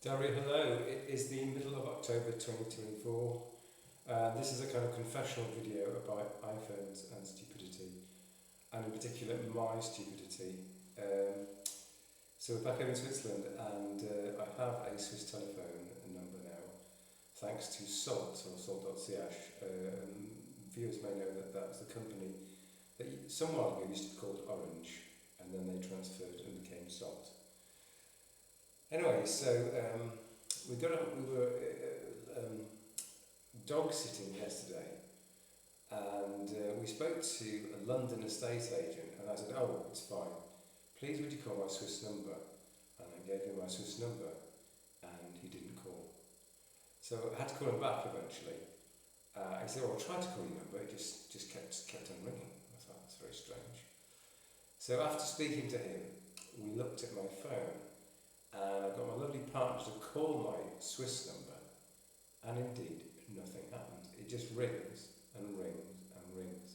Daria, hello. It is the middle of October 2024. This is a kind of confessional video about iPhones and stupidity, and in particular my stupidity. So we're back over in Switzerland, and I have a Swiss telephone number now, thanks to Salt or Salt.ch. Viewers may know that that's the company that some while ago used to be called Orange, and then they transferred and became Salt. Anyway, so we were dog sitting yesterday, and we spoke to a London estate agent, and I said, "Oh, it's fine. Please, would you call my Swiss number?" And I gave him my Swiss number, and he didn't call. So I had to call him back eventually. He said, "Oh, I tried to call your number. It just kept on ringing." I thought that's very strange. So after speaking to him, we looked at my phone. And I got my lovely partner to call my Swiss number, and indeed nothing happened. It just rings and rings and rings.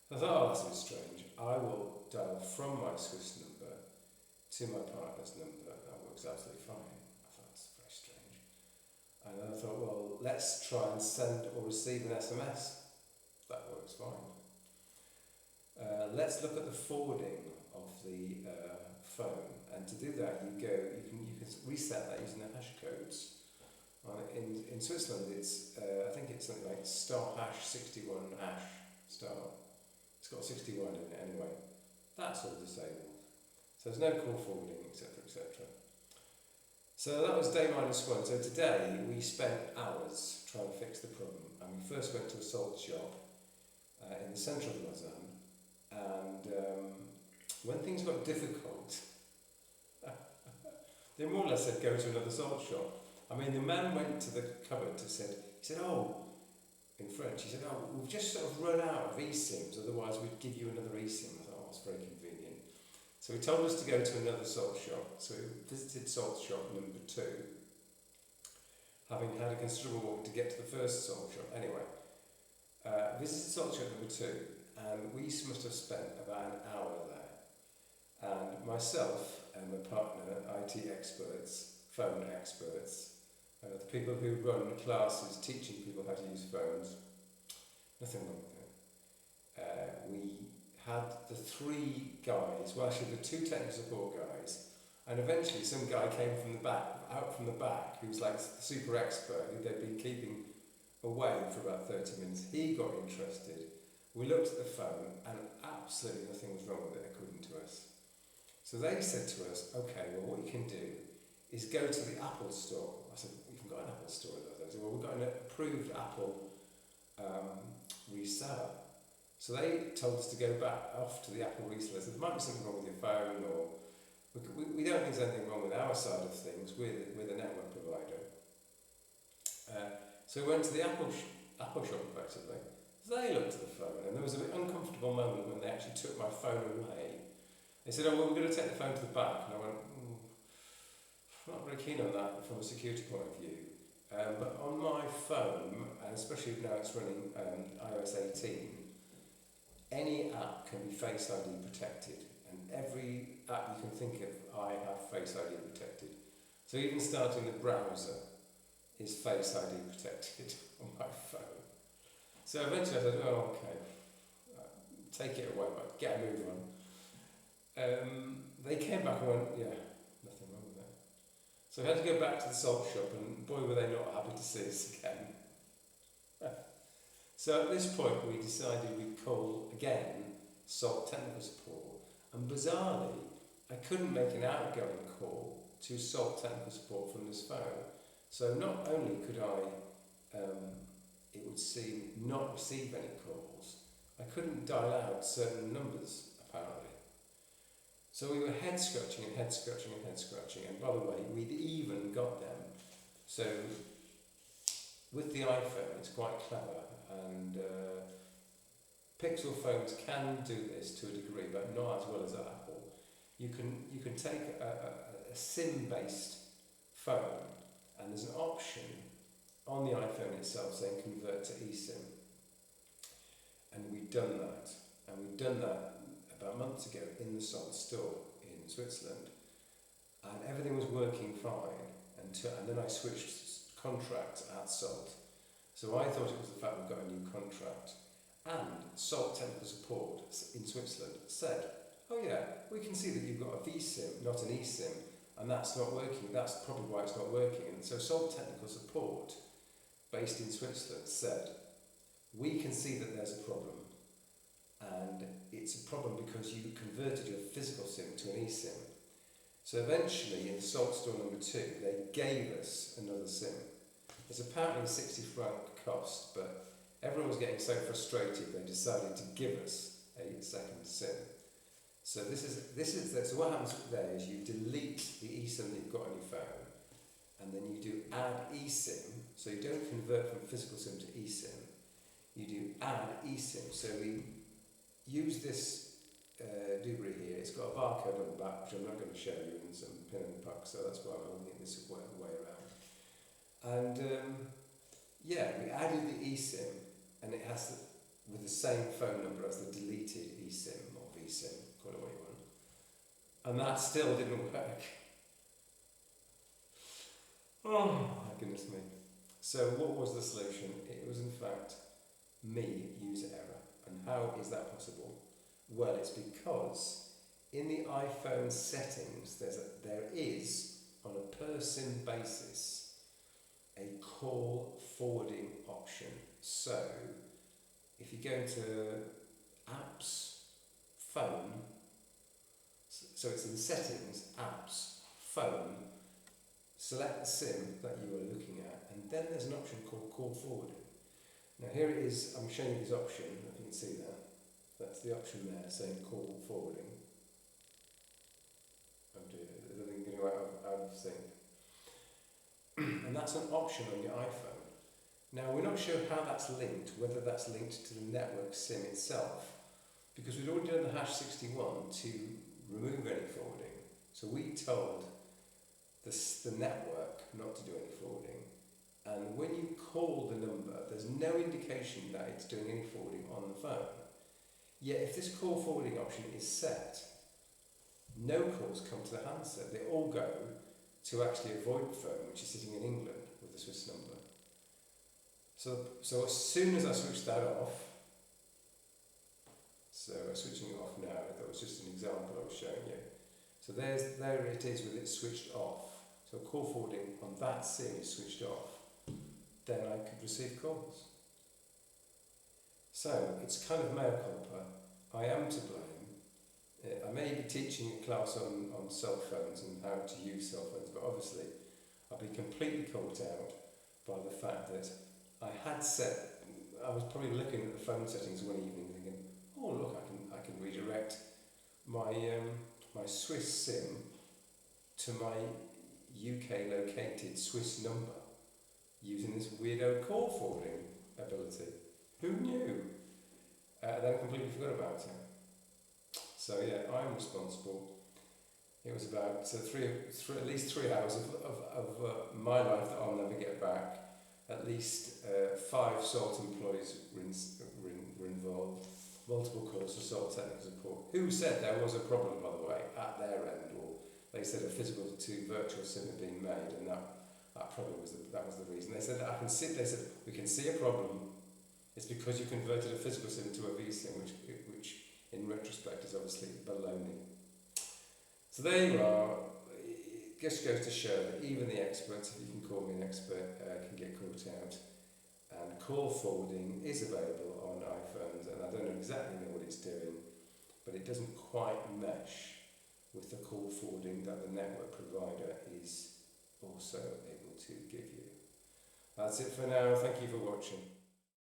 I thought, oh, that's a bit strange. I will dial from my Swiss number to my partner's number. That works absolutely fine. I thought, that's very strange. And then I thought, well, let's try and send or receive an SMS. That works fine. Let's look at the forwarding of the phone, and to do that you can reset that using the hash codes. In Switzerland it's I think it's something like *#61# star. It's got 61 in it anyway. That's all disabled. So there's no call forwarding, etc, etc. So that was day -1. So today we spent hours trying to fix the problem, and we first went to a salt shop in the centre of Lausanne. And when things got difficult, they more or less said, go to another salt shop. I mean, the man went to the cupboard he said, oh, in French, he said, oh, we've just sort of run out of eSIMs, otherwise we'd give you another eSIM. I thought, oh, it's very convenient. So he told us to go to another salt shop. So we visited salt shop number 2, having had a considerable walk to get to the first salt shop. Anyway, visited salt shop number 2, and we must have spent about an hour there. And myself and my partner, IT experts, phone experts, the people who run classes teaching people how to use phones, nothing wrong with it. We had the 3 guys, well actually the 2 technical support guys, and eventually some guy came from the back, out from the back, who was like the super expert, who they'd been keeping away for about 30 minutes. He got interested. We looked at the phone, and absolutely nothing was wrong with it, according to us. So they said to us, okay, well, what you can do is go to the Apple store. I said, we haven't got an Apple store in those days. Well, we've got an approved Apple reseller. So they told us to go back off to the Apple reseller. So there might be something wrong with your phone, or we don't think there's anything wrong with our side of things. We're the network provider. So we went to the Apple shop, effectively. They looked at the phone, and there was a bit uncomfortable moment when they actually took my phone away. They said, oh, well, we're going to take the phone to the back. And I went, I'm not very keen on that from a security point of view. But on my phone, and especially now it's running iOS 18, any app can be Face ID protected. And every app you can think of, I have Face ID protected. So even starting the browser is Face ID protected on my phone. So eventually I said, oh, okay, take it away, but get a move on. They came back and went, yeah, nothing wrong with that. So we had to go back to the salt shop, and boy, were they not happy to see us again. So at this point, we decided we'd call again Salt Technical Support, and bizarrely, I couldn't make an outgoing call to Salt Technical Support from this phone. So not only could it would seem not receive any calls, I couldn't dial out certain numbers, apparently. So we were head scratching, and by the way, we'd even got them. So with the iPhone, it's quite clever, and Pixel phones can do this to a degree, but not as well as Apple. You can take a SIM-based phone, and there's an option on the iPhone itself saying convert to eSIM. And we'd done that. And we'd done that about months ago in the Salt store in Switzerland. And everything was working fine and then I switched contracts at Salt. So I thought it was the fact we got a new contract. And Salt Technical Support in Switzerland said, oh yeah, we can see that you've got a vSIM, not an eSIM, and that's not working. That's probably why it's not working. And so Salt Technical Support, based in Switzerland, said, we can see that there's a problem. And it's a problem because you converted your physical SIM to an eSIM. So eventually, in Salt Store number 2, they gave us another SIM. It's apparently a 60 franc cost, but everyone was getting so frustrated they decided to give us a second SIM. So so what happens there is you delete the eSIM that you've got on your phone, and then you do add eSIM. So you don't convert from physical SIM to eSIM. You do add eSIM. So we use this doobry here. It's got a barcode on the back, which I'm not going to show you, and some pin and puck, so that's why I'm holding it this way around. And yeah, we added the eSIM, and it has with the same phone number as the deleted eSIM or vSIM, call it what you want. And that still didn't work. Oh, my goodness me. So what was the solution? It was in fact me, user error. And how is that possible? Well, it's because in the iPhone settings, there is, on a per SIM basis, a call forwarding option. So, if you go into apps, phone, so it's in settings, apps, phone, select the SIM that you are looking at, and then there's an option called call forwarding. Now here it is, I'm showing you this option, if you can see that. That's the option there, saying call forwarding. Oh dear, there's nothing going out of sync. And that's an option on your iPhone. Now we're not sure how that's linked, whether that's linked to the network SIM itself, because we'd already done the #61 to remove any forwarding. So we told the network not to do any forwarding. And when you call the number, there's no indication that it's doing any forwarding on the phone. Yet if this call forwarding option is set, no calls come to the handset. They all go to actually a VoIP phone, which is sitting in England with a Swiss number. So as soon as I switch that off, so I'm switching it off now, that was just an example I was showing you. So there it is with it switched off. So call forwarding on that SIM is switched off. Then I could receive calls. So it's kind of mea culpa. I am to blame. I may be teaching a class on cell phones and how to use cell phones, but obviously I've been completely caught out by the fact that I was probably looking at the phone settings one evening thinking, oh look, I can redirect my my Swiss SIM to my UK located Swiss number using this weirdo call forwarding ability. Who knew? Then I completely forgot about it. So yeah, I'm responsible. It was about at least 3 hours of my life that I'll never get back. At least 5 Salt employees were involved. Multiple calls to Salt Technical Support. Who said there was a problem, by the way, at their end, or they said a physical to virtual SIM had been made, and that probably was the reason. They said they said we can see a problem. It's because you converted a physical SIM to a vSIM, which in retrospect is obviously baloney. So there you are. It just goes to show that even the experts, if you can call me an expert, can get caught out. And call forwarding is available on iPhones, and I don't exactly know what it's doing, but it doesn't quite mesh with the call forwarding that the network provider is also able to give you. That's it for now. Thank you for watching.